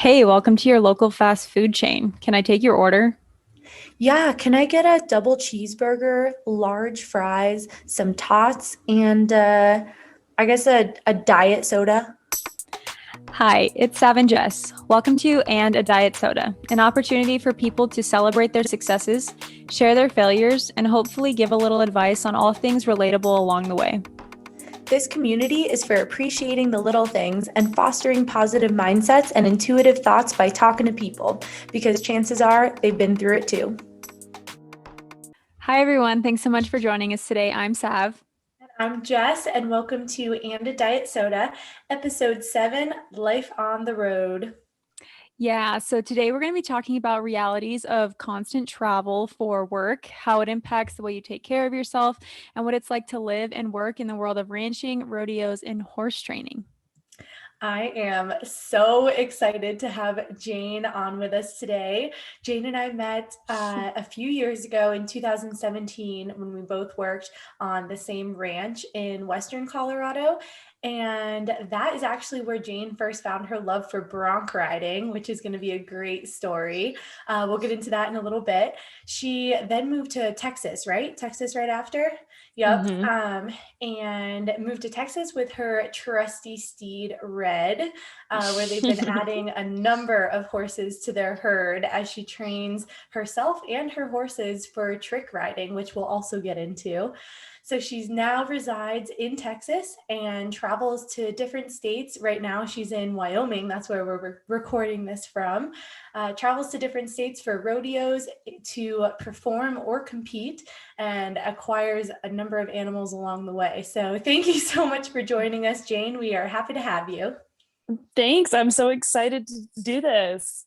Hey, welcome to your local fast food chain. Can I take your order? Yeah, can I get a double cheeseburger, large fries, some tots, and I guess a diet soda? Hi, it's Sav and Jess. Welcome to And a Diet Soda, an opportunity for people to celebrate their successes, share their failures, and hopefully give a little advice on all things relatable along the way. This community is for appreciating the little things and fostering positive mindsets and intuitive thoughts by talking to people, because chances are they've been through it too. Hi, everyone. Thanks so much for joining us today. I'm Sav. I'm Jess, and welcome to And a Diet Soda, Episode 7, Life on the Road. Yeah, so today we're going to be talking about realities of constant travel for work, how it impacts the way you take care of yourself, and what it's like to live and work in the world of ranching, rodeos, and horse training. I am so excited to have Jane on with us today. Jane and I met a few years ago in 2017 when we both worked on the same ranch in Western Colorado. And that is actually where Jane first found her love for bronc riding, which is going to be a great story. We'll get into that in a little bit. She then moved to Texas, right? Texas right after? Yep. Hmm. And moved to Texas with her trusty steed, Red, where they've been adding a number of horses to their herd as she trains herself and her horses for trick riding, which we'll also get into. So she's now resides in Texas and travels to different states. Right now, she's in Wyoming. That's where we're recording this from. Travels to different states for rodeos to perform or compete and acquires a number of animals along the way. So thank you so much for joining us, Jane. We are happy to have you. Thanks. I'm so excited to do this.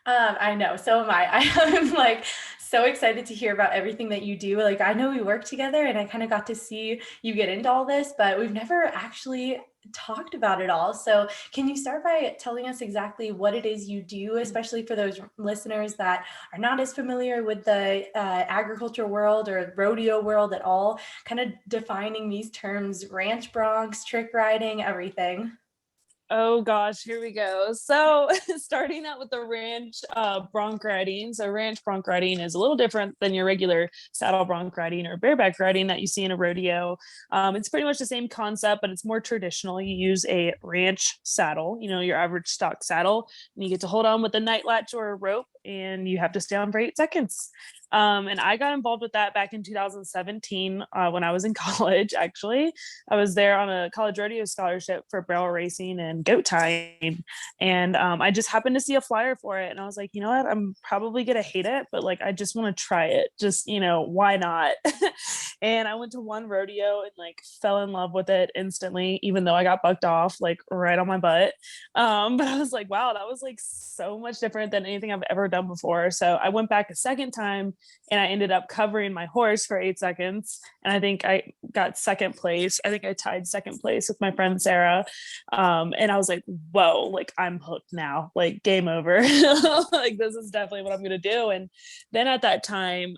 I know, so am I. I'm like so excited to hear about everything that you do. Like, I know we work together and I kind of got to see you get into all this, but we've never actually talked about it all. So, can you start by telling us exactly what it is you do, especially for those listeners that are not as familiar with the agriculture world or rodeo world at all, kind of defining these terms ranch broncs, trick riding, everything? Oh gosh, here we go. So starting out with the ranch bronc riding. So ranch bronc riding is a little different than your regular saddle bronc riding or bareback riding that you see in a rodeo. It's pretty much the same concept, but it's more traditional. You use a ranch saddle, your average stock saddle, and you get to hold on with a night latch or a rope, and you have to stay on for 8 seconds. And I got involved with that back in 2017 when I was in college, actually. I was there on a college rodeo scholarship for barrel racing and goat tying. And I just happened to see a flyer for it. And I was like, you know what? I'm probably going to hate it, but like, I just want to try it. Just, why not? And I went to one rodeo and like fell in love with it instantly, even though I got bucked off like right on my butt. But I was like, wow, that was like so much different than anything I've ever done before. So I went back a second time and I ended up covering my horse for 8 seconds. And I think I got second place. I think I tied second place with my friend Sarah. And I was like, whoa, like I'm hooked now, like game over. Like this is definitely what I'm gonna do. And then at that time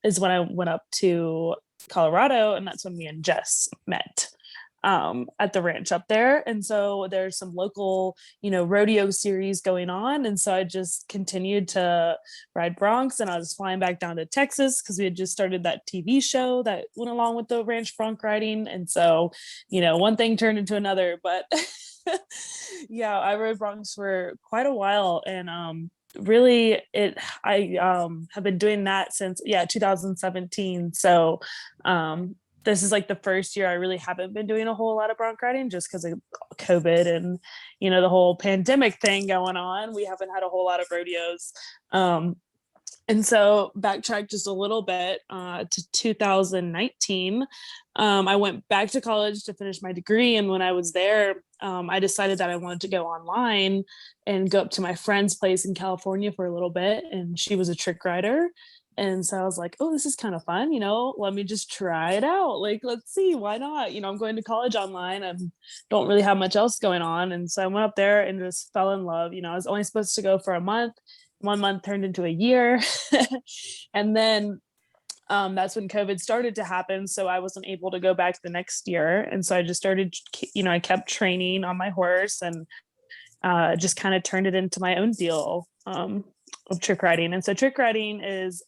is when I went up to Colorado, and that's when me and Jess met at the ranch up there. And so there's some local, rodeo series going on. And so I just continued to ride broncs, and I was flying back down to Texas because we had just started that TV show that went along with the ranch bronc riding. And so, one thing turned into another. But yeah, I rode broncs for quite a while. And really it I have been doing that since 2017. So this is like the first year I really haven't been doing a whole lot of bronc riding just because of COVID and the whole pandemic thing going on. We haven't had a whole lot of rodeos. And so backtrack just a little bit to 2019. I went back to college to finish my degree. And when I was there, I decided that I wanted to go online and go up to my friend's place in California for a little bit. And she was a trick rider. And so I was like, oh, this is kind of fun. Let me just try it out. Like, let's see, why not? I'm going to college online and don't really have much else going on. And so I went up there and just fell in love. I was only supposed to go for a month. 1 month turned into a year. And then that's when COVID started to happen. So I wasn't able to go back the next year. And so I just started, I kept training on my horse and just kind of turned it into my own deal of trick riding. And so trick riding is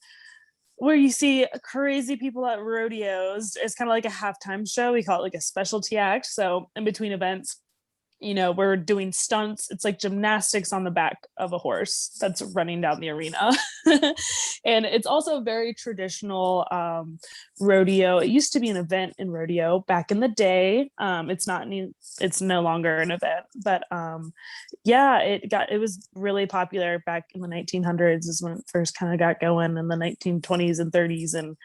where you see crazy people at rodeos. It's kind of like a halftime show. We call it like a specialty act. So in between events, we're doing stunts. It's like gymnastics on the back of a horse that's running down the arena. And it's also a very traditional rodeo. It used to be an event in rodeo back in the day. It's no longer an event, but it was really popular back in the 1900s is when it first kind of got going, in the 1920s and 30s. And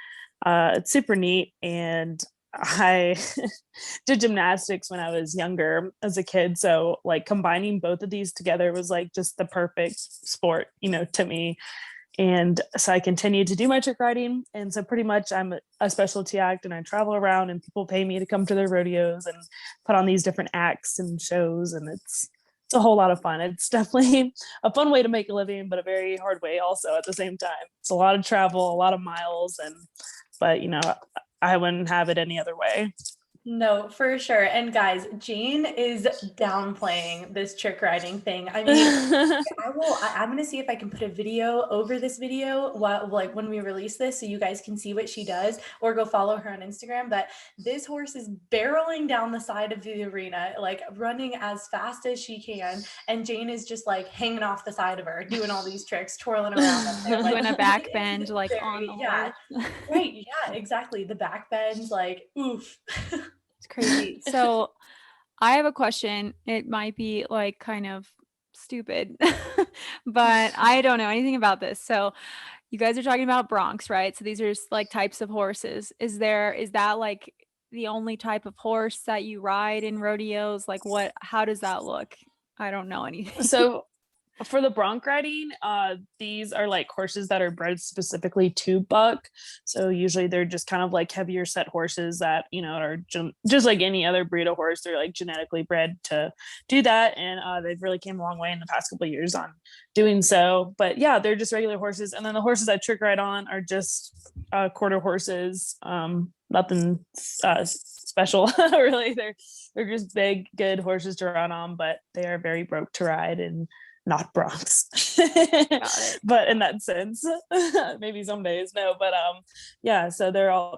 it's super neat. And I did gymnastics when I was younger as a kid. So like combining both of these together was like just the perfect sport, to me. And so I continued to do my trick riding. And so pretty much I'm a specialty act, and I travel around and people pay me to come to their rodeos and put on these different acts and shows. And it's a whole lot of fun. It's definitely a fun way to make a living, but a very hard way also at the same time. It's a lot of travel, a lot of miles, but I wouldn't have it any other way. No, for sure. And guys, Jane is downplaying this trick riding thing. I mean, I'm going to see if I can put a video over this video when we release this, so you guys can see what she does, or go follow her on Instagram. But this horse is barreling down the side of the arena, like running as fast as she can. And Jane is just like hanging off the side of her, doing all these tricks, twirling around up there, doing a back bend, like on the horse. Right. Yeah, exactly. The back bends, like, oof. It's crazy. So I have a question. It might be like kind of stupid, but I don't know anything about this. So you guys are talking about broncs, right? So these are just like types of horses. Is that like the only type of horse that you ride in rodeos? Like how does that look? I don't know anything. So for the bronc riding, these are like horses that are bred specifically to buck. So usually they're just kind of like heavier set horses that, are just like any other breed of horse. They're like genetically bred to do that. And they've really came a long way in the past couple of years on doing so. But yeah, they're just regular horses. And then the horses I trick ride on are just quarter horses. Nothing special really. They're just big, good horses to run on, but they are very broke to ride and not broncs. But in that sense, maybe some days, no, but yeah, so they're all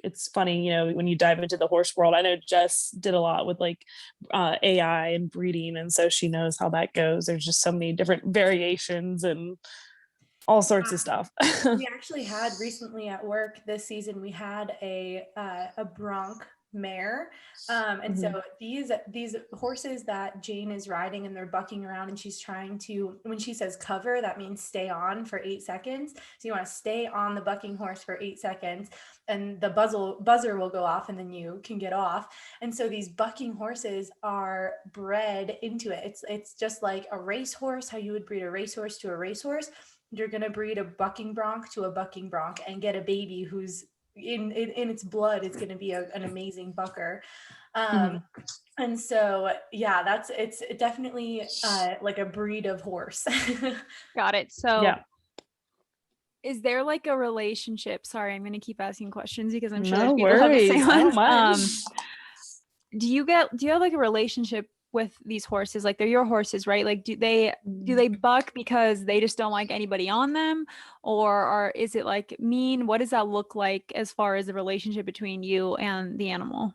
it's funny, when you dive into the horse world. I know Jess did a lot with like AI and breeding, and so she knows how that goes. There's just so many different variations and all sorts of stuff. We actually had recently at work this season, we had a bronc mare, and so these horses that Jane is riding, and they're bucking around, and she's trying to, when she says cover, that means stay on for 8 seconds. So you want to stay on the bucking horse for 8 seconds, and the buzzer will go off, and then you can get off. And so these bucking horses are bred into it. It's just like a racehorse, how you would breed a racehorse to a racehorse. You're going to breed a bucking bronc to a bucking bronc and get a baby who's in its blood. It's going to be an amazing bucker. And so, yeah, it's definitely like a breed of horse. Got it. So yeah. Is there like a relationship? Sorry, I'm going to keep asking questions because I'm sure No there's people who have the same worries. ones. Do you have like a relationship with these horses? Like they're your horses, right? Like do they buck because they just don't like anybody on them, or is it like mean? What does that look like as far as the relationship between you and the animal?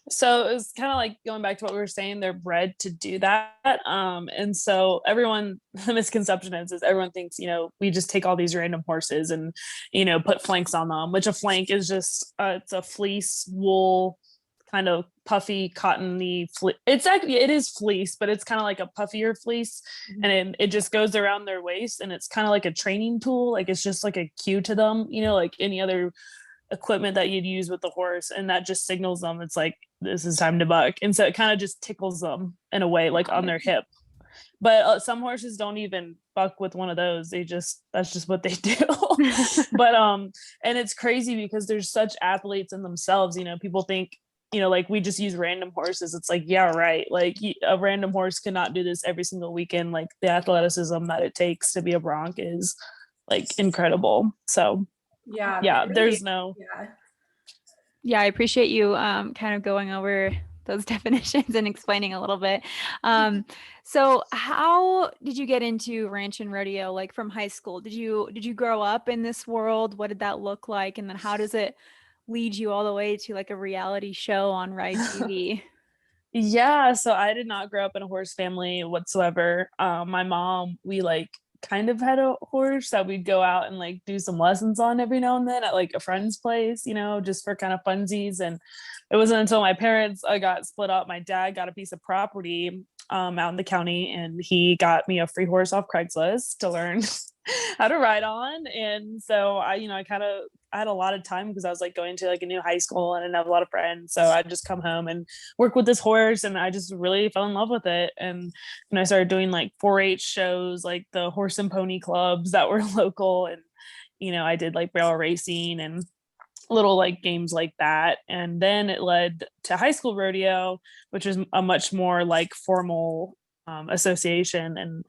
So it was kind of like going back to what we were saying, they're bred to do that. And so the misconception is everyone thinks, we just take all these random horses and, put flanks on them, which a flank is just, it's a fleece wool kind of puffy cottony fleece. It is fleece, but it's kind of like a puffier fleece, and it just goes around their waist, and it's kind of like a training tool. Like it's just like a cue to them, like any other equipment that you'd use with the horse, and that just signals them it's like this is time to buck. And so it kind of just tickles them in a way, like on their hip. But some horses don't even buck with one of those. That's just what they do. But and it's crazy because there's such athletes in themselves. People think, like we just use random horses. It's like, yeah, right. Like a random horse cannot do this every single weekend. Like the athleticism that it takes to be a bronc is like incredible. So yeah, really, there's no. Yeah, I appreciate you kind of going over those definitions and explaining a little bit. So how did you get into ranch and rodeo, like from high school? Did you grow up in this world? What did that look like? And then how does it lead you all the way to like a reality show on Ride TV? Yeah, so I did not grow up in a horse family whatsoever. My mom, we like kind of had a horse that we'd go out and like do some lessons on every now and then at like a friend's place, just for kind of funsies. And it wasn't until my parents got split up, my dad got a piece of property out in the county, and he got me a free horse off Craigslist to learn how to ride on. And so I kind of I had a lot of time because I was like going to like a new high school and I didn't have a lot of friends. So I'd just come home and work with this horse, and I just really fell in love with it. And I started doing like 4-H shows, like the horse and pony clubs that were local. And I did like barrel racing and little like games like that. And then it led to high school rodeo, which is a much more like formal association. And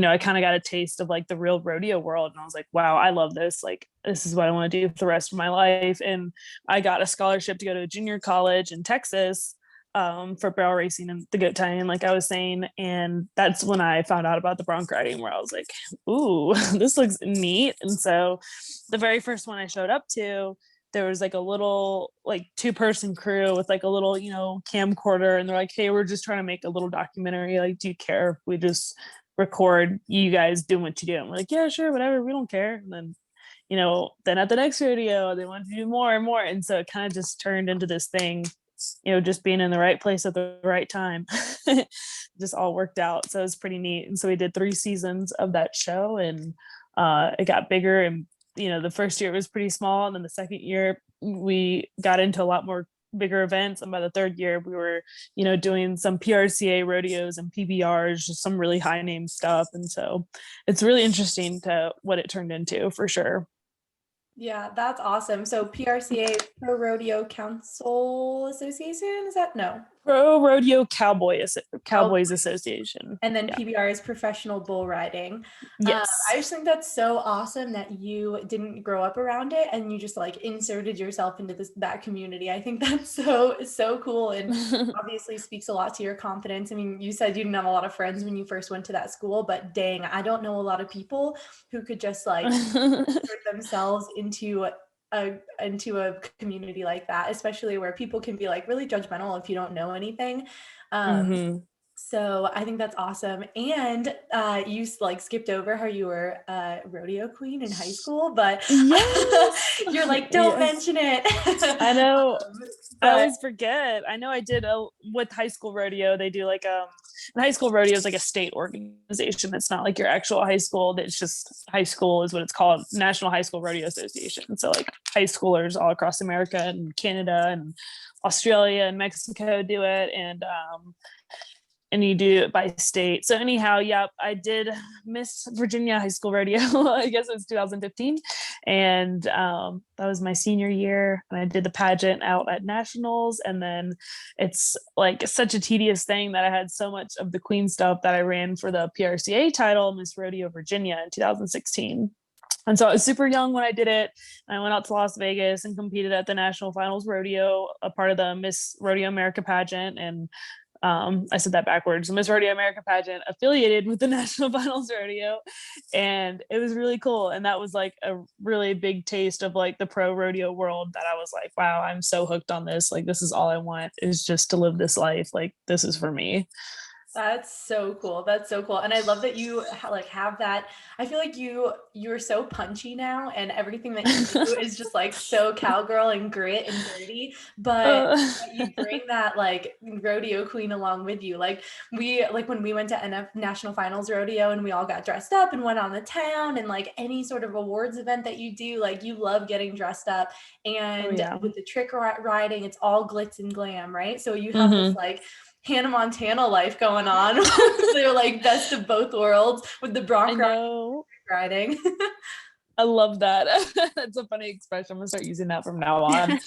I kind of got a taste of like the real rodeo world, and I was like, wow, I love this. Like, this is what I want to do for the rest of my life. And I got a scholarship to go to a junior college in Texas for barrel racing and the goat tying, like I was saying. And that's when I found out about the bronc riding, where I was like, ooh, this looks neat. And so the very first one I showed up to, there was like a little like 2-person crew with like a little camcorder, and they're like, hey, we're just trying to make a little documentary, like, do you care if we just record you guys doing what you do? And we're like, yeah, sure, whatever, we don't care. And then then at the next rodeo they wanted to do more and more, and so it kind of just turned into this thing, just being in the right place at the right time. Just all worked out, so it was pretty neat. And so we did 3 seasons of that show, and it got bigger. And the first year it was pretty small, and then the second year we got into a lot more bigger events, and by the third year we were doing some PRCA rodeos and PBRs, just some really high name stuff. And so it's really interesting to what it turned into, for sure. Yeah, that's awesome. So PRCA, Pro Rodeo Council Association, is that no? Pro Rodeo Cowboys Association. And then Yeah. PBR is Professional Bull Riding. Yes. I just think that's so awesome that you didn't grow up around it and you just like inserted yourself into that community. I think that's so cool, and obviously speaks a lot to your confidence. I mean, you said you didn't have a lot of friends when you first went to that school, but dang, I don't know a lot of people who could just like insert themselves into a community like that, especially where people can be like really judgmental if you don't know anything. So I think that's awesome. And you like skipped over how you were a rodeo queen in high school, but yes. You're like, don't mention it. I know. I always forget. I know I did with high school rodeo. They do like high school rodeo is like a state organization. It's not like your actual high school. It's just high school is what it's called, National High School Rodeo Association. So like high schoolers all across America and Canada and Australia and Mexico do it. And you do it by state. So anyhow, yep, I did Miss Virginia High School Rodeo. I guess it was 2015. And that was my senior year. And I did the pageant out at nationals. And then it's like such a tedious thing that I had so much of the queen stuff that I ran for the PRCA title, Miss Rodeo Virginia, in 2016. And so I was super young when I did it. I went out to Las Vegas and competed at the National Finals Rodeo, a part of the Miss Rodeo America pageant. And I said that backwards. Miss Rodeo America pageant affiliated with the National Finals Rodeo, and it was really cool. And that was like a really big taste of like the pro rodeo world, that I was like, wow, I'm so hooked on this. Like, this is all I want, is just to live this life. Like, this is for me. That's so cool. That's so cool. And I love that you like have that. I feel like you're so punchy now, and everything that you do is just like so cowgirl and grit and dirty, but you bring that like rodeo queen along with you. Like when we went to National Finals Rodeo and we all got dressed up and went on the town, and like any sort of awards event that you do, like you love getting dressed up. And with the trick riding, it's all glitz and glam, right? So you have this like Hannah Montana life going on. They're like best of both worlds with the bronc riding. I love that. That's a funny expression. I'm gonna start using that from now on.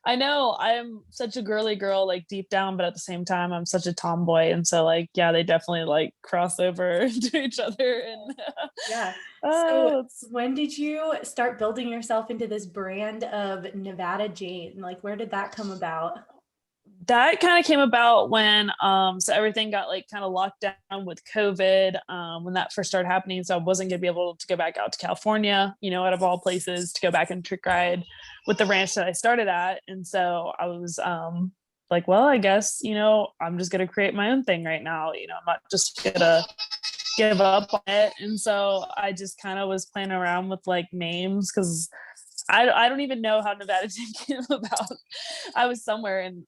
I know I'm such a girly girl, like deep down, but at the same time I'm such a tomboy, and so like they definitely like cross over to each other. And so when did you start building yourself into this brand of Nevada Jane? Like, where did that come about? That kind of came about when so everything got like kind of locked down with COVID when that first started happening. So I wasn't gonna be able to go back out to California, out of all places, to go back and trick ride with the ranch that I started at. And so I was like, well, I guess, I'm just gonna create my own thing right now. I'm not just gonna give up on it. And so I just kind of was playing around with like names because I don't even know how Nevada came about. I was somewhere and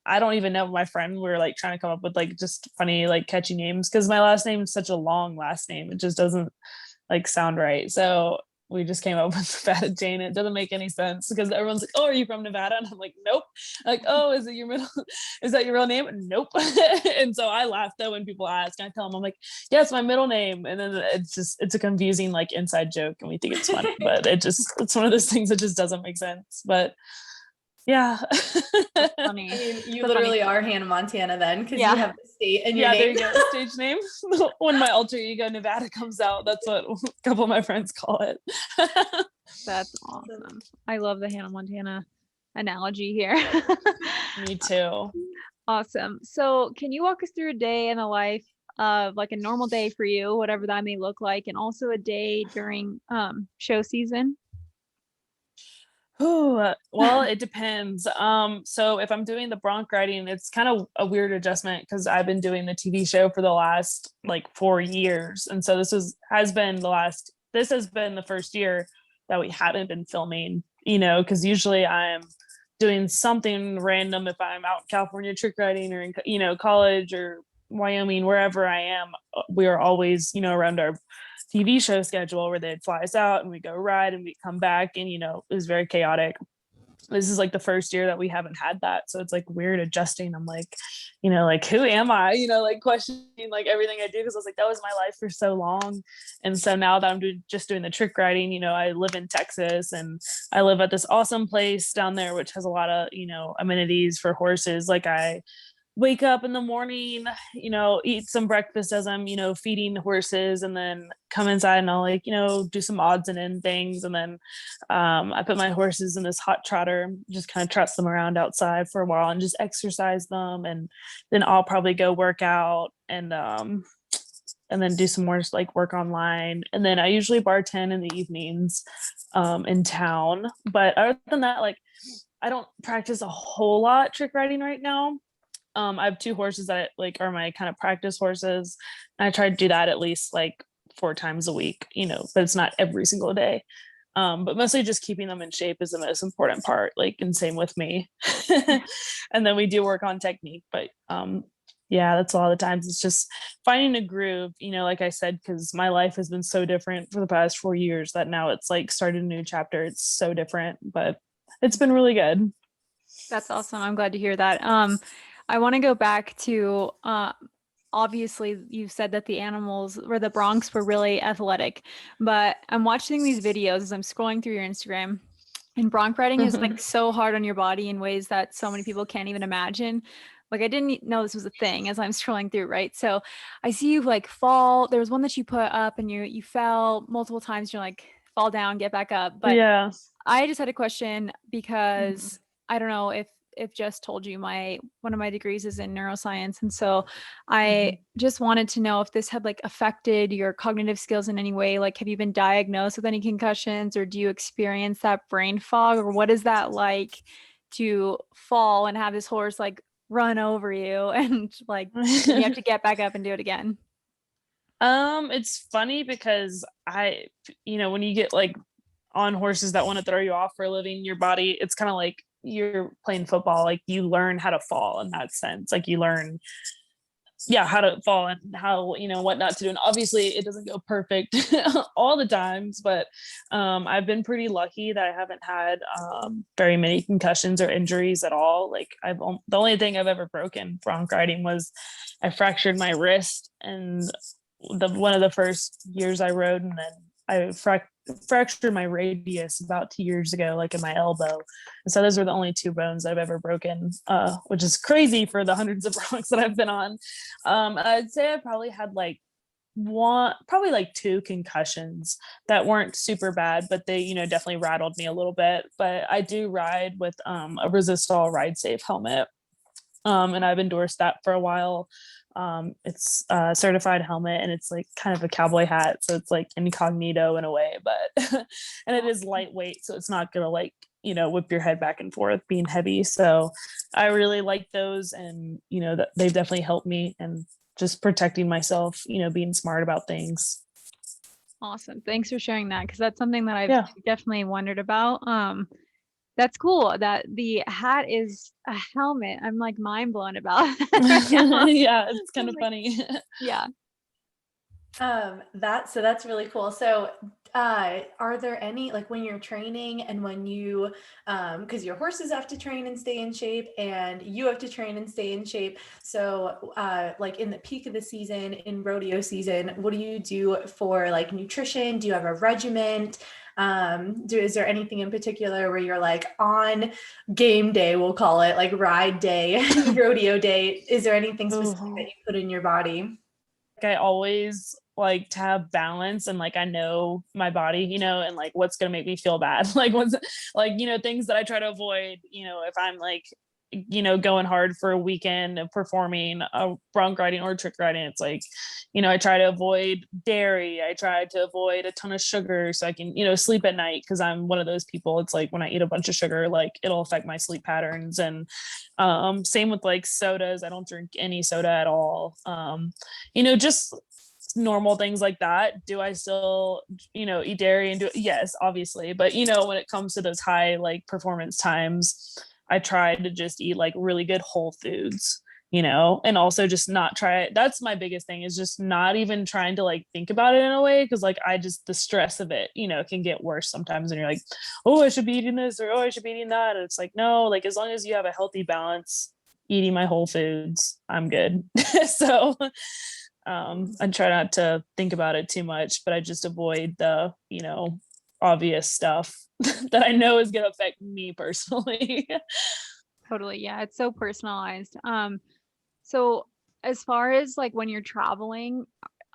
I don't even know. My friend, we were like trying to come up with like just funny, like catchy names because my last name is such a long last name. It just doesn't like sound right. So we just came up with Nevada Jane. It doesn't make any sense because everyone's like, "Oh, are you from Nevada?" And I'm like, "Nope." Like, "Oh, is it your middle? Is that your real name?" Nope. And so I laugh though when people ask. I tell them, I'm like, "Yeah, it's my middle name." And then it's a confusing like inside joke, and we think it's funny, but it's one of those things that just doesn't make sense. But yeah. That's funny. I mean, you That's funny. literally are Hannah Montana then, because you Yeah. have the state in your Yeah, there name. you go. Stage name. When my alter ego Nevada comes out, that's what a couple of my friends call it. That's awesome. I love the Hannah Montana analogy here. Me too. Awesome. So can you walk us through a day in the life of like a normal day for you, whatever that may look like, and also a day during show season? Ooh, well, it depends. So if I'm doing the bronc riding, it's kind of a weird adjustment because I've been doing the TV show for the last like 4 years. And so this has been the first year that we haven't been filming, because usually I'm doing something random if I'm out in California trick riding or in, college or Wyoming, wherever I am. We are always, around our TV show schedule where they'd fly us out and we go ride and we come back, and it was very chaotic. This is like the first year that we haven't had that, so it's like weird adjusting. I'm like, like who am I, like questioning like everything I do, because I was like, that was my life for so long. And so now that I'm just doing the trick riding, I live in Texas and I live at this awesome place down there which has a lot of amenities for horses. Like I wake up in the morning, eat some breakfast as I'm, feeding the horses, and then come inside and I'll like, do some odds and end things. And then I put my horses in this hot trotter, just kind of trot them around outside for a while and just exercise them. And then I'll probably go work out and then do some more like work online. And then I usually bartend in the evenings in town. But other than that, like I don't practice a whole lot trick riding right now. I have two horses that like are my kind of practice horses. And I try to do that at least like 4 times a week, but it's not every single day. But mostly just keeping them in shape is the most important part, like, and same with me. And then we do work on technique, but yeah, that's a lot of the times it's just finding a groove, like I said, because my life has been so different for the past 4 years that now it's like started a new chapter. It's so different, but it's been really good. That's awesome. I'm glad to hear that. I want to go back to obviously you said that the animals or the broncs were really athletic, but I'm watching these videos as I'm scrolling through your Instagram, and bronc riding is like so hard on your body in ways that so many people can't even imagine. Like I didn't know this was a thing as I'm scrolling through, right? So I see you like fall. There was one that you put up and you fell multiple times. You're like fall down, get back up. But Yeah. I just had a question because I don't know if Jess told you one of my degrees is in neuroscience, and so I just wanted to know if this had like affected your cognitive skills in any way. Like, have you been diagnosed with any concussions, or do you experience that brain fog, or what is that like to fall and have this horse like run over you and like you have to get back up and do it again? It's funny because when you get like on horses that want to throw you off for a living, your body, it's kind of like you're playing football. Like you learn how to fall in that sense. Like you learn, how to fall and how, what not to do. And obviously it doesn't go perfect all the times, but I've been pretty lucky that I haven't had very many concussions or injuries at all. Like the only thing I've ever broken bronc riding was I fractured my wrist, and one of the first years I rode, and then I fractured my radius about 2 years ago, like in my elbow. And so those were the only 2 bones I've ever broken, which is crazy for the hundreds of broncs that I've been on. I'd say I probably had like probably like 2 concussions that weren't super bad, but they, definitely rattled me a little bit. But I do ride with a Resistol Ride Safe helmet. And I've endorsed that for a while. It's a certified helmet, and it's like kind of a cowboy hat, so it's like incognito in a way, but and it is lightweight, so it's not gonna like, whip your head back and forth being heavy. So I really like those, and that they've definitely helped me, and just protecting myself, being smart about things. Awesome. Thanks for sharing that, because that's something that I've Yeah. definitely wondered about. That's cool that the hat is a helmet. I'm like mind blown about that right now. Yeah, it's kind I'm of like, funny. yeah. That's really cool. So are there any, like when you're training and when you because your horses have to train and stay in shape and you have to train and stay in shape, so like in the peak of the season, in rodeo season, what do you do for like nutrition? Do you have a regiment? Is there anything in particular where you're like on game day, we'll call it, like ride day, rodeo day, is there anything specific that Oh, you put in your body? I always like to have balance, and like I know my body, and like what's gonna make me feel bad. Like what's like, things that I try to avoid, if I'm like, going hard for a weekend of performing a bronc riding or trick riding. It's like, I try to avoid dairy. I try to avoid a ton of sugar so I can, sleep at night, because I'm one of those people. It's like when I eat a bunch of sugar, like it'll affect my sleep patterns. And same with like sodas. I don't drink any soda at all. Just normal things like that. Do I still, eat dairy and do it? Yes, obviously. But when it comes to those high like performance times, I try to just eat like really good whole foods, and also just not try it. That's my biggest thing, is just not even trying to like think about it in a way. Cause like the stress of it, can get worse sometimes. And you're like, oh, I should be eating this, or oh, I should be eating that. And it's like, no, like as long as you have a healthy balance, eating my whole foods, I'm good. So I try not to think about it too much, but I just avoid the, obvious stuff that I know is going to affect me personally. Totally. Yeah. It's so personalized. So as far as like when you're traveling,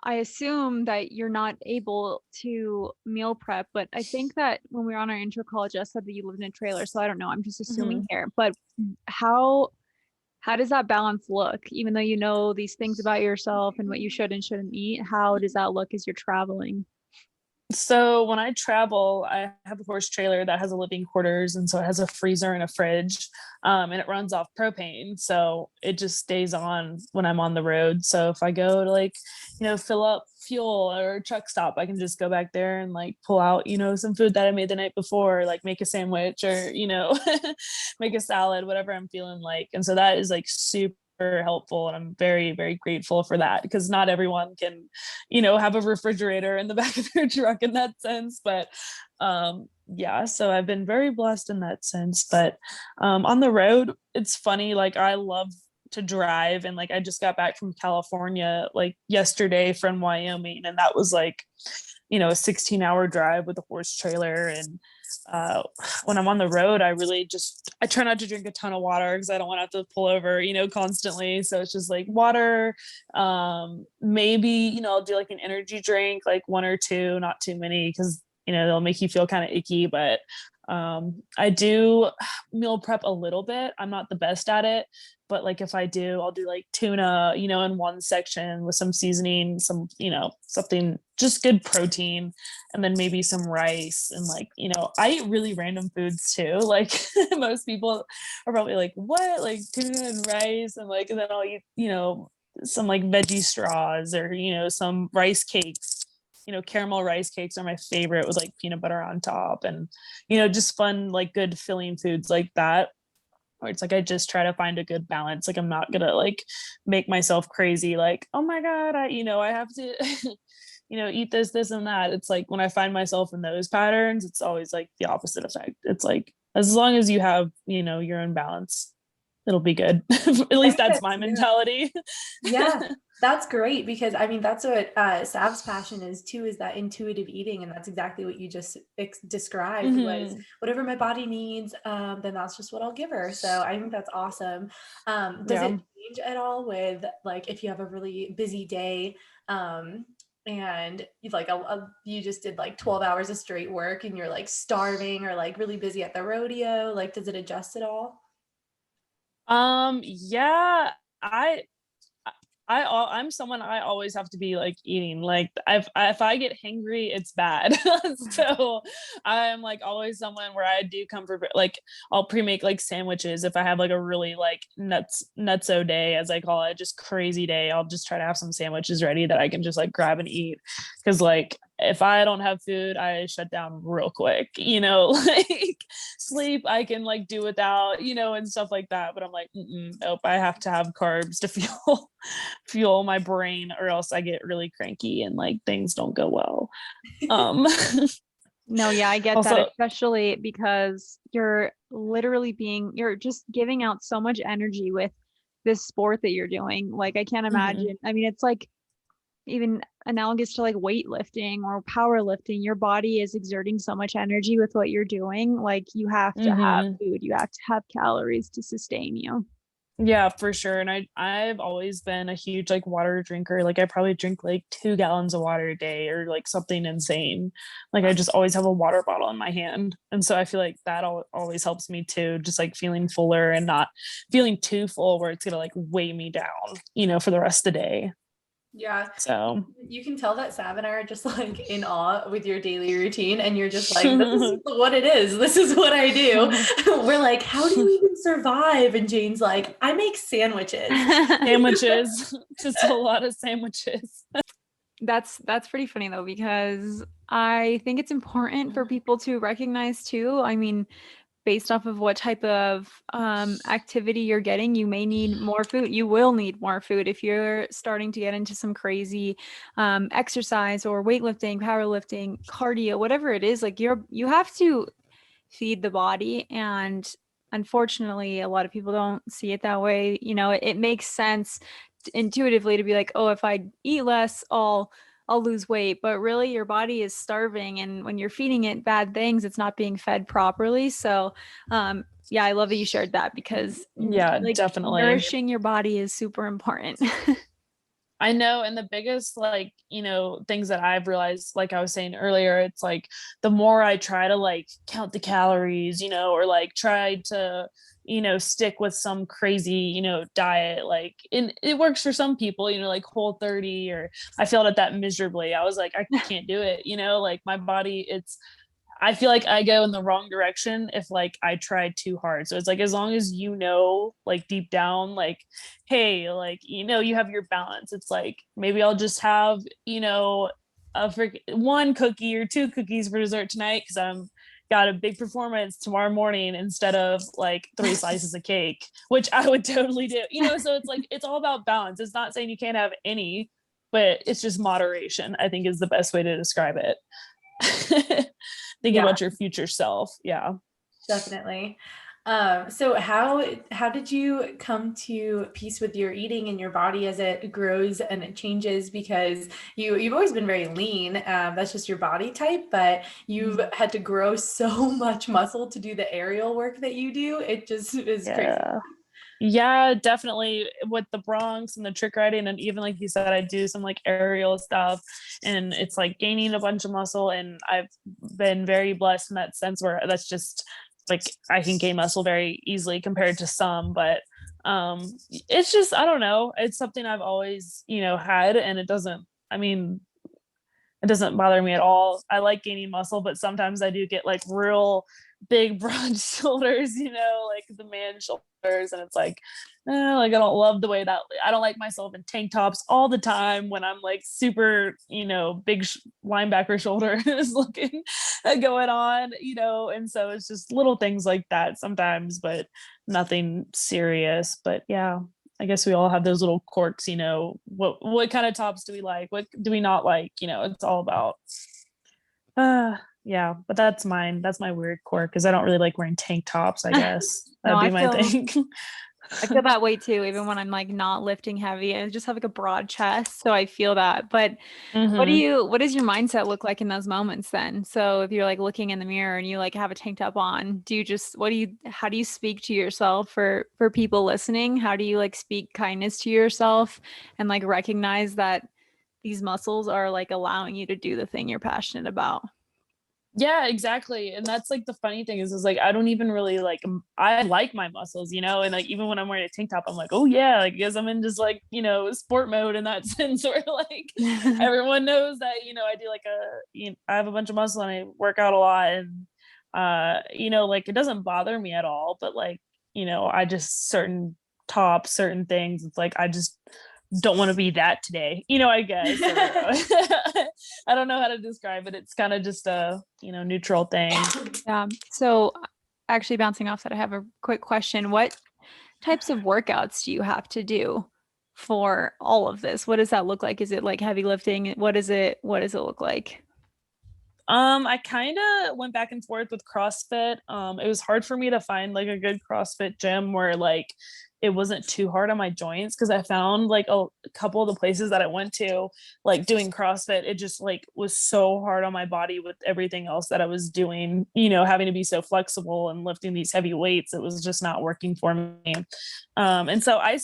I assume that you're not able to meal prep, but I think that when we were on our intro call, Jess said that you lived in a trailer. So I don't know. I'm just Mhm. assuming here. But how how does that balance look? Even though you know these things about yourself and what you should and shouldn't eat, how does that look as you're traveling? So when I travel, I have a horse trailer that has a living quarters, and so it has a freezer and a fridge, and it runs off propane. So it just stays on when I'm on the road. So if I go to like, fill up fuel or a truck stop, I can just go back there and like pull out, some food that I made the night before, like make a sandwich or, make a salad, whatever I'm feeling like. And so that is like super helpful, and I'm very, very grateful for that, because not everyone can, have a refrigerator in the back of their truck in that sense. But yeah, so I've been very blessed in that sense. But on the road, it's funny, like I love to drive, and like I just got back from California like yesterday from Wyoming, and that was like, a 16-hour drive with a horse trailer. And uh, when I'm on the road, I try not to drink a ton of water, because I don't want to have to pull over, constantly. So it's just like water. Maybe, I'll do like an energy drink, like one or two, not too many, because, they'll make you feel kind of icky. But I do meal prep a little bit. I'm not the best at it, but like if I do, I'll do like tuna, in one section with some seasoning, some, something just good protein, and then maybe some rice. And like, I eat really random foods too. Like most people are probably like, what? Like tuna and rice, and like, and then I'll eat, some like veggie straws, or, some rice cakes. Caramel rice cakes are my favorite, with like peanut butter on top, and just fun, like good filling foods like that, where it's like I just try to find a good balance. Like I'm not gonna like make myself crazy, like, oh my god, I have to eat this and that. It's like when I find myself in those patterns, it's always like the opposite effect. It's like as long as you have, your own balance, it'll be good. At I least think that's that's, my yeah. mentality. Yeah, that's great, because I mean that's what Sav's passion is too, is that intuitive eating, and that's exactly what you just described, was Hmm. whatever my body needs, then that's just what I'll give her. So I think that's awesome. Does Yeah. it change at all with like if you have a really busy day, and you like you just did like 12 hours of straight work and you're like starving or like really busy at the rodeo, like does it adjust at all? Yeah, I I'm someone, I always have to be like eating. Like if I get hangry, it's bad. So I'm like always someone where I do come for like I'll pre-make like sandwiches if I have like a really like nutso day, as I call it, just crazy day. I'll just try to have some sandwiches ready that I can just like grab and eat. Because like if I don't have food, I shut down real quick, like sleep I can like do without, and stuff like that. But I'm like, nope, I have to have carbs to fuel my brain, or else I get really cranky and like things don't go well. Um No, yeah, I get that, Also, especially because you're just giving out so much energy with this sport that you're doing. Like, I can't mhm, imagine. I mean, it's like even analogous to like weightlifting or powerlifting. Your body is exerting so much energy with what you're doing. Like, you have to have mhm. food, you have to have calories to sustain you. Yeah, for sure. And I've always been a huge like water drinker. Like I probably drink like 2 gallons of water a day or like something insane. Like I just always have a water bottle in my hand. And so I feel like that always helps me too, just like feeling fuller and not feeling too full where it's gonna like weigh me down, for the rest of the day. Yeah, So you can tell that Sav and I are just like in awe with your daily routine, and you're just like, this is what it is. This is what I do. We're like, how do you even survive? And Jane's like, I make sandwiches. sandwiches, just a lot of sandwiches. That's pretty funny though, because I think it's important for people to recognize too. I mean, based off of what type of activity you're getting, you may need more food. You will need more food if you're starting to get into some crazy exercise or weightlifting, powerlifting, cardio, whatever it is. Like you have to feed the body, and unfortunately, a lot of people don't see it that way. It makes sense intuitively to be like, oh, if I eat less, I'll lose weight. But really, your body is starving, and when you're feeding it bad things, it's not being fed properly. So, yeah, I love that you shared that, because Yeah, like definitely. nourishing your body is super important. I know. And the biggest, like, things that I've realized, like I was saying earlier, it's like the more I try to like count the calories, or like try to, stick with some crazy, diet, like it works for some people, like Whole30, or I failed at that miserably. I was like, I can't do it, like my body, I feel like I go in the wrong direction if like I try too hard. So it's like as long as like deep down, like, hey, like you have your balance. It's like maybe I'll just have, one cookie or two cookies for dessert tonight because I'm got a big performance tomorrow morning instead of like 3 slices of cake, which I would totally do. So it's like it's all about balance. It's not saying you can't have any, but it's just moderation, I think is the best way to describe it. Thinking Yeah, about your future self. Yeah. definitely. So how did you come to peace with your eating and your body as it grows and it changes? Because you've always been very lean. That's just your body type, but you've had to grow so much muscle to do the aerial work that you do. It just is crazy. Yeah. Yeah, definitely with the broncs and the trick riding. And even like you said, I do some like aerial stuff and it's like gaining a bunch of muscle. And I've been very blessed in that sense where that's just like I can gain muscle very easily compared to some. But it's just, I don't know. It's something I've always, had, and I mean, it doesn't bother me at all. I like gaining muscle, but sometimes I do get like real big broad shoulders, like the man shoulders. And it's like I don't love the way that I don't like myself in tank tops all the time when I'm like super, big linebacker shoulders looking going on, and so it's just little things like that sometimes, but nothing serious. But yeah, I guess we all have those little quirks, what kind of tops do we like? What do we not like? It's all about yeah, but that's mine. That's my weird quirk because I don't really like wearing tank tops, I guess. No, That'd be my thing. I feel that way too, even when I'm like not lifting heavy. I just have like a broad chest, so I feel that. But Hmm. what does your mindset look like in those moments then? So if you're like looking in the mirror and you like have a tank top on, do you just how do you speak to yourself for people listening? How do you like speak kindness to yourself and like recognize that these muscles are like allowing you to do the thing you're passionate about? Yeah, exactly. And that's like the funny thing is like I don't even really like I like my muscles, and like even when I'm wearing a tank top, I'm like, oh yeah, like I guess I'm in just like, sport mode in that sense where like everyone knows that, I do like I have a bunch of muscle and I work out a lot and like it doesn't bother me at all, but like, I just certain tops, certain things, it's like I just don't want to be that today, I guess. Or, I don't know how to describe it. It's kind of just a, neutral thing. Yeah. So actually bouncing off that, I have a quick question. What types of workouts do you have to do for all of this? What does that look like? Is it like heavy lifting? What does it look like? I kind of went back and forth with CrossFit. It was hard for me to find like a good CrossFit gym where like it wasn't too hard on my joints because I found like a couple of the places that I went to, like doing CrossFit, it just like was so hard on my body with everything else that I was doing, having to be so flexible and lifting these heavy weights. It was just not working for me. And so I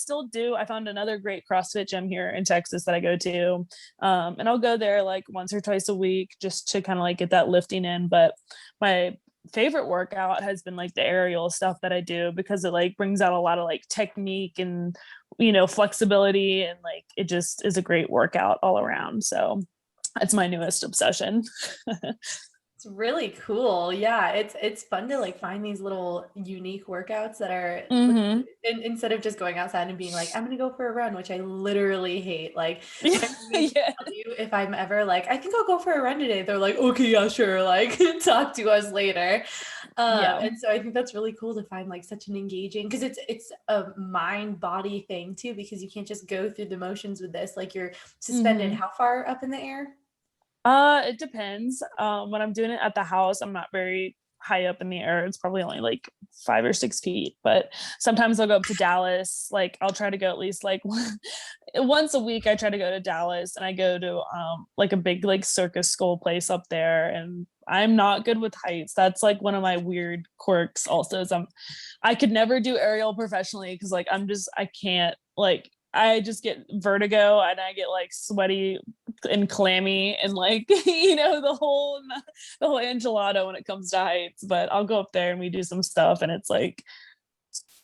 found another great CrossFit gym here in Texas that I go to. And I'll go there like once or twice a week just to kind of like get that lifting in. But my favorite workout has been like the aerial stuff that I do because it like brings out a lot of like technique and, flexibility, and like it just is a great workout all around. So that's my newest obsession. It's really cool. Yeah, it's fun to like find these little unique workouts that are like, Mm-hmm. instead of just going outside and being like, I'm gonna go for a run, which I literally hate. Like my roommates Yeah. tell you if I'm ever like, I think I'll go for a run today. They're like, okay, yeah, sure. Like talk to us later. Yeah. And so I think that's really cool to find like such an engaging because it's a mind body thing too, because you can't just go through the motions with this. Like you're suspended Mm-hmm. how far up in the air? It depends. When I'm doing it at the house, I'm not very high up in the air. It's probably only like 5 or 6 feet. But sometimes I'll go up to Dallas. Like I'll try to go at least like once a week. I try to go to Dallas, and I go to like a big like circus school place up there. And I'm not good with heights. That's like one of my weird quirks. Also, is I could never do aerial professionally because like I can't like. I just get vertigo and I get like sweaty and clammy and like the whole enchilada when it comes to heights. But I'll go up there and we do some stuff and it's like,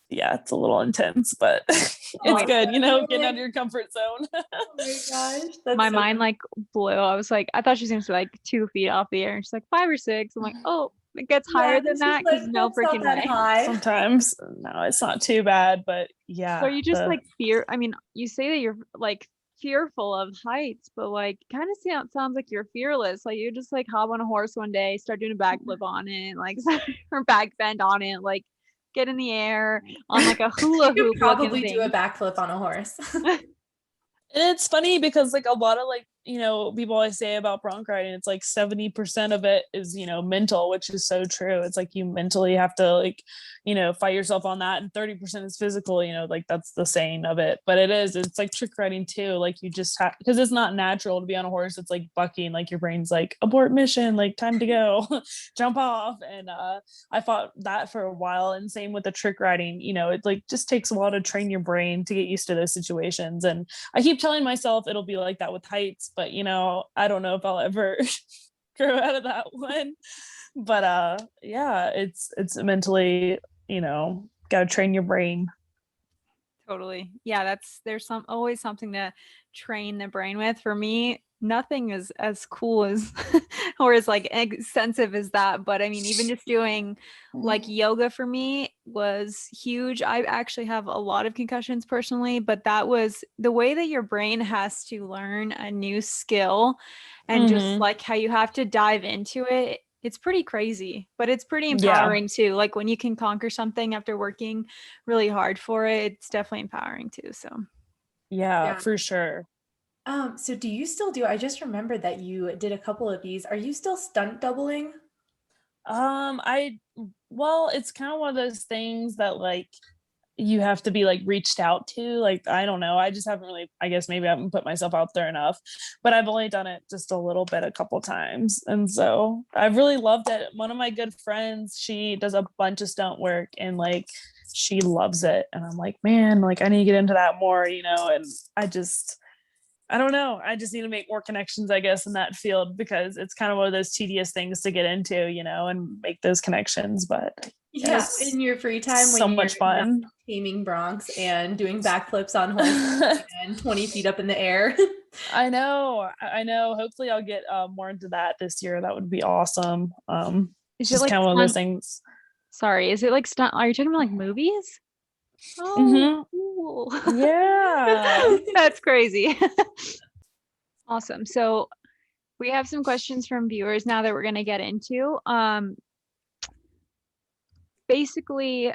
yeah, it's a little intense, but Oh, it's good, getting out of your comfort zone. oh my gosh, that's My so mind like blew. I was like, I thought she seems to be like 2 feet off the air. And she's like 5 or 6. I'm like, oh, it gets yeah, higher than this is that like because no that's not freaking that way. high. Sometimes no, it's not too bad, but So yeah, you just like fear. I mean, you say that you're like fearful of heights, but like kind of sounds like you're fearless. Like you just like hop on a horse one day, start doing a backflip on it, like or back bend on it, like get in the air on like a hula You could hoop looking probably do a thing. backflip on a horse. and it's funny because like a lot of like people always say about bronc riding, it's like 70% of it is mental, which is so true. It's like you mentally have to like fight yourself on that, and 30% is physical. Like that's the saying of it. But it's like trick riding too. Like you just have, because it's not natural to be on a horse. It's like bucking, like your brain's like abort mission, like time to go, jump off. And I fought that for a while, and same with the trick riding. It like just takes a while to train your brain to get used to those situations. And I keep telling myself it'll be like that with heights, but I don't know if I'll ever grow out of that one. But yeah, it's mentally, gotta train your brain. Totally. Yeah, there's always something to train the brain with. For me, nothing is as cool as or as like extensive as that. But I mean, even just doing like yoga for me was huge. I actually have a lot of concussions personally, but that was the way that your brain has to learn a new skill and just Mm-hmm. like how you have to dive into it. It's pretty crazy, but it's pretty Yeah. empowering too. Like when you can conquer something after working really hard for it, it's definitely empowering too. So Yeah, Yeah. for sure. So do you still do, I just remembered that you did a couple of these. Are you still stunt doubling? I well, it's kind of one of those things that like you have to be like reached out to. Like, I don't know. I just haven't really, I guess maybe I haven't put myself out there enough, but I've only done it just a little bit, a couple times. And so I've really loved it. One of my good friends, she does a bunch of stunt work and like she loves it. And I'm like, man, like I need to get into that more, and I just, I don't know. I just need to make more connections, I guess, in that field, because it's kind of one of those tedious things to get into, and make those connections. But yeah, Yeah, it's in your free time so when you're much not fun. taming broncs and doing backflips on horses and 20 feet up in the air. I know. I know. Hopefully I'll get more into that this year. That would be awesome. Is it Just like kind of one of those stunt? things. Sorry, is it like stunt? Are you talking about like movies? Oh, Hmm. cool. Yeah. That's crazy. Awesome. So we have some questions from viewers now that we're going to get into. Basically,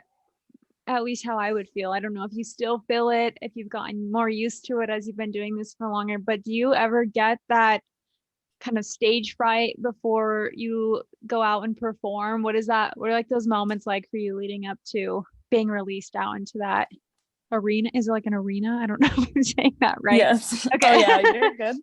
at least how I would feel. I don't know if you still feel it, if you've gotten more used to it as you've been doing this for longer, but do you ever get that kind of stage fright before you go out and perform? What is that? What are like those moments like for you leading up to being released out into that arena? Is it like an arena? I don't know if I'm saying that right. Yes. Oh Okay. yeah, you're good.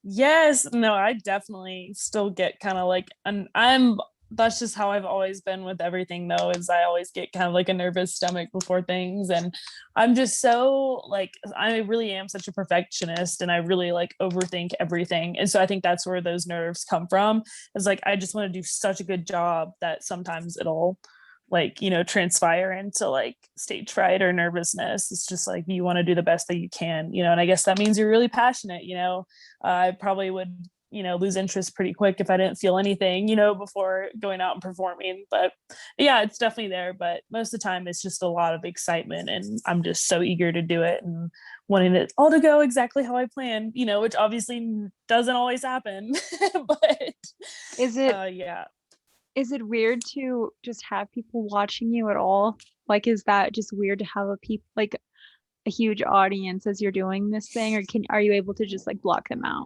Yes, no, I definitely still get kind of like, and I'm that's just how I've always been with everything though, is I always get kind of like a nervous stomach before things. And I'm just so like, I really am such a perfectionist, and I really like overthink everything. And so I think that's where those nerves come from, is like I just want to do such a good job that sometimes it'll like, transpire into like stage fright or nervousness. It's just like you want to do the best that you can, and I guess that means you're really passionate. I probably would, lose interest pretty quick if I didn't feel anything, before going out and performing. But yeah, it's definitely there. But most of the time, it's just a lot of excitement, and I'm just so eager to do it and wanting it all to go exactly how I planned, which obviously doesn't always happen. But Is it yeah. is it weird to just have people watching you at all? Like, is that just weird to have like a huge audience as you're doing this thing, or are you able to just like block them out?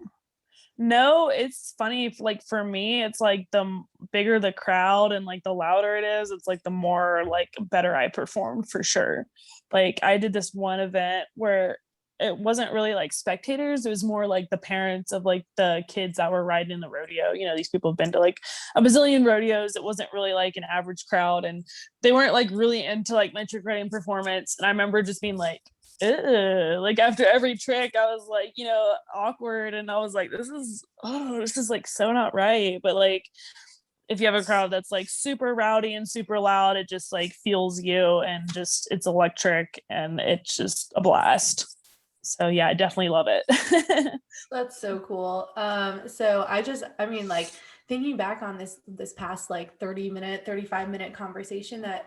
No, it's funny. Like for me, it's like the bigger the crowd and like the louder it is, it's like the more like better I performed for sure. Like I did this one event where it wasn't really like spectators, it was more like the parents of like the kids that were riding in the rodeo. These people have been to like a bazillion rodeos. It wasn't really like an average crowd, and they weren't like really into like my trick riding performance. And I remember just being like, ew. Like after every trick I was like, awkward, and I was like, this is like so not right. But like if you have a crowd that's like super rowdy and super loud, it just like fuels you, and just it's electric, and it's just a blast. So yeah, I definitely love it. That's so cool. So I mean, like thinking back on this past like 30-minute, 35-minute conversation that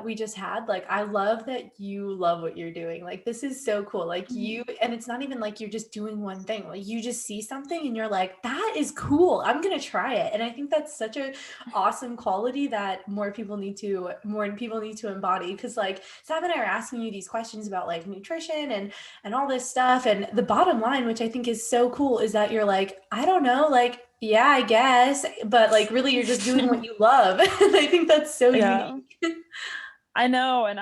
we just had, like I love that you love what you're doing. Like this is so cool. Like and it's not even like you're just doing one thing. Like you just see something and you're like, that is cool. I'm gonna try it. And I think that's such a awesome quality that more people need to embody. Cause like Sav and I are asking you these questions about like nutrition and all this stuff. And the bottom line, which I think is so cool, is that you're like, I don't know, like, yeah, I guess, but like really you're just doing what you love. And I think that's so Yeah. unique. I know. And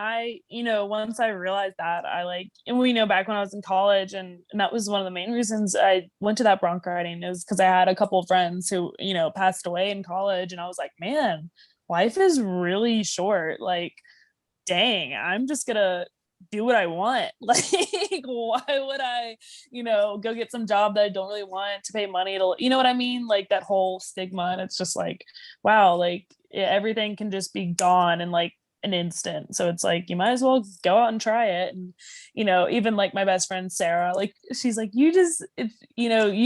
once I realized that, I like, and back when I was in college, and that was one of the main reasons I went to that bronc riding, is because I had a couple of friends who, passed away in college. And I was like, man, life is really short. Like, dang, I'm just gonna do what I want. Like, why would I, go get some job that I don't really want to pay money to, you know what I mean? Like that whole stigma. And it's just like, wow, like everything can just be gone in like an instant. So it's like, you might as well go out and try it. And, even like my best friend, Sarah, like, she's like, you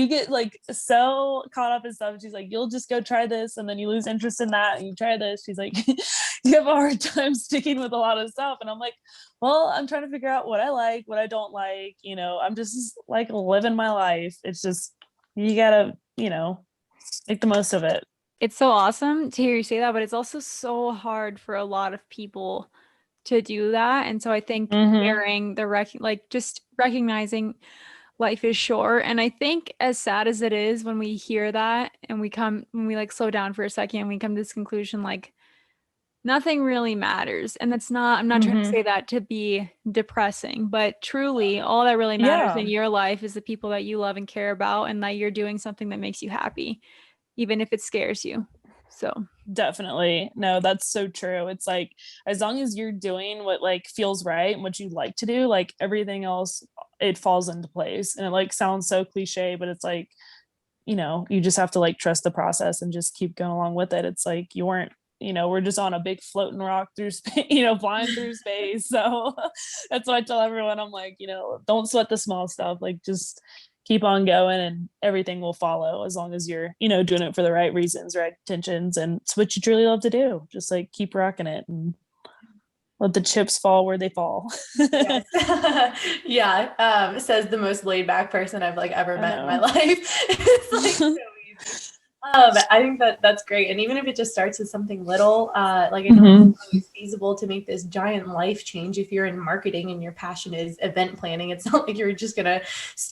get like so caught up in stuff. She's like, you'll just go try this. And then you lose interest in that and you try this. She's like, you have a hard time sticking with a lot of stuff. And I'm like, well, I'm trying to figure out what I like, what I don't like. I'm just like living my life. It's just, you gotta, make the most of it. It's so awesome to hear you say that, but it's also so hard for a lot of people to do that. And so I think Mm-hmm. hearing just recognizing life is short. And I think as sad as it is when we hear that and when we like slow down for a second and we come to this conclusion, like nothing really matters. And I'm not trying to Mm-hmm. say that to be depressing, but truly all that really matters Yeah. in your life is the people that you love and care about, and that you're doing something that makes you happy, even if it scares you. So definitely. No, that's so true. It's like, as long as you're doing what like feels right and what you like to do, like everything else, it falls into place. And it like sounds so cliche, but it's like, you just have to like trust the process and just keep going along with it. It's like you weren't, we're just on a big floating rock through space, flying through space. So that's why I tell everyone, I'm like, don't sweat the small stuff. Like just keep on going and everything will follow, as long as you're, doing it for the right reasons, right intentions, and it's what you truly love to do. Just like keep rocking it and let the chips fall where they fall. Yes. Yeah. Says the most laid back person I've like ever met in my life. It's like so easy. I think that's great. And even if it just starts with something little, like I know it's always feasible to make this giant life change. If you're in marketing and your passion is event planning, it's not like you're just gonna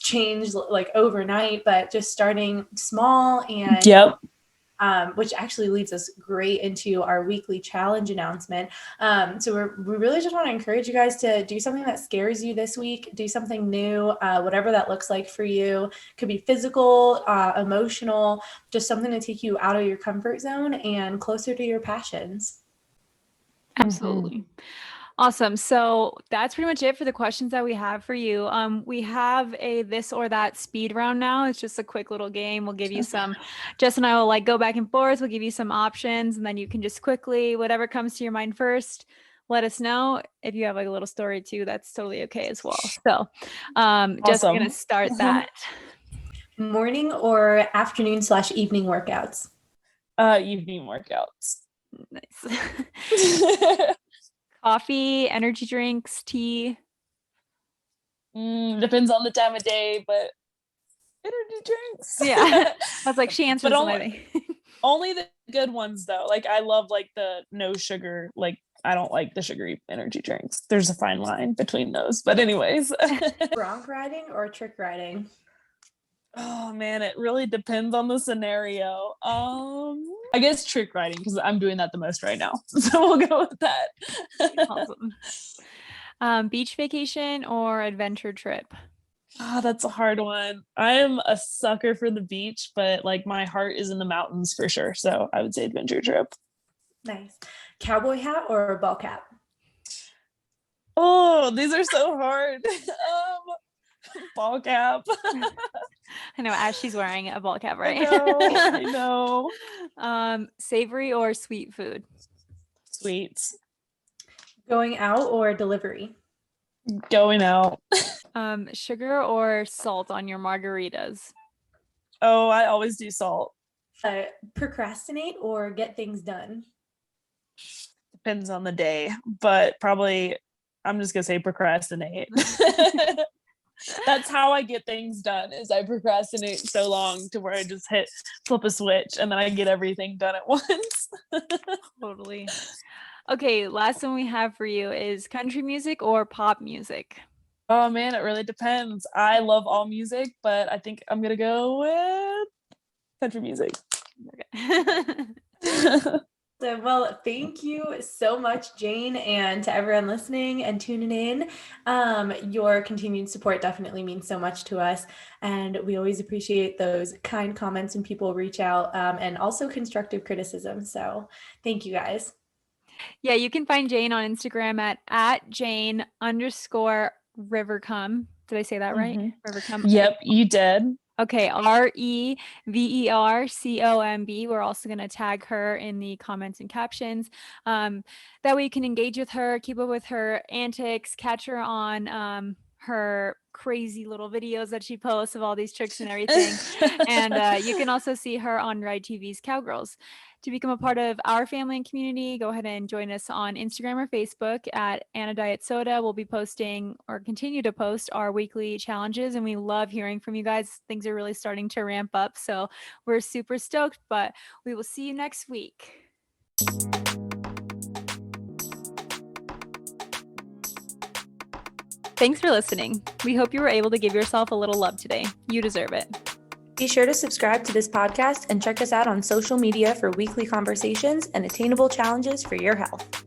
change like overnight, but just starting small and Yep. Which actually leads us great into our weekly challenge announcement. So we really just want to encourage you guys to do something that scares you this week, do something new, whatever that looks like for you. Could be physical, emotional, just something to take you out of your comfort zone and closer to your passions. Absolutely. Awesome. So that's pretty much it for the questions that we have for you. We have a this or that speed round now. It's just a quick little game. We'll give you some, Jess and I will like go back and forth. We'll give you some options and then you can just quickly, whatever comes to your mind first, let us know. If you have like a little story too, that's totally okay as well. So just Awesome. gonna start that. Morning or afternoon/evening workouts? Evening workouts. Nice. Coffee, energy drinks, tea. Depends on the time of day, but energy drinks. Yeah. I was like, she answered something. Only the good ones though. Like I love like the no sugar, like I don't like the sugary energy drinks. There's a fine line between those. But anyways. Bronc riding or trick riding? Oh man, it really depends on the scenario. I guess trick riding, because I'm doing that the most right now. So we'll go with that. Awesome. Beach vacation or adventure trip? Oh, that's a hard one. I am a sucker for the beach, but like my heart is in the mountains for sure. So I would say adventure trip. Nice. Cowboy hat or ball cap? Oh, these are so hard. Ball cap. I know, as she's wearing a ball cap, right? I know. Savory or sweet food? Sweets. Going out or delivery? Going out. Sugar or salt on your margaritas? Oh, I always do salt. Procrastinate or get things done? Depends on the day, but probably I'm just gonna say procrastinate. That's how I get things done, is I procrastinate so long to where I just flip a switch and then I get everything done at once. Totally. Okay, last one we have for you is country music or pop music? Oh man, it really depends. I love all music, but I think I'm gonna go with country music. Okay. Well, thank you so much, Jane, and to everyone listening and tuning in. Your continued support definitely means so much to us, and we always appreciate those kind comments when people reach out, and also constructive criticism. So thank you guys. Yeah, you can find Jane on Instagram at Jane_Revercomb. Did I say that right? Revercomb. Yep, you did. Okay, REVERCOMB. We're also going to tag her in the comments and captions. That way you can engage with her, keep up with her antics, catch her on her crazy little videos that she posts of all these tricks and everything. And you can also see her on Ride TV's Cowgirls. To become a part of our family and community, go ahead and join us on Instagram or Facebook at Anna Diet Soda. We'll be posting or continue to post our weekly challenges, and we love hearing from you guys. Things are really starting to ramp up, so we're super stoked, but we will see you next week. Thanks for listening. We hope you were able to give yourself a little love today. You deserve it. Be sure to subscribe to this podcast and check us out on social media for weekly conversations and attainable challenges for your health.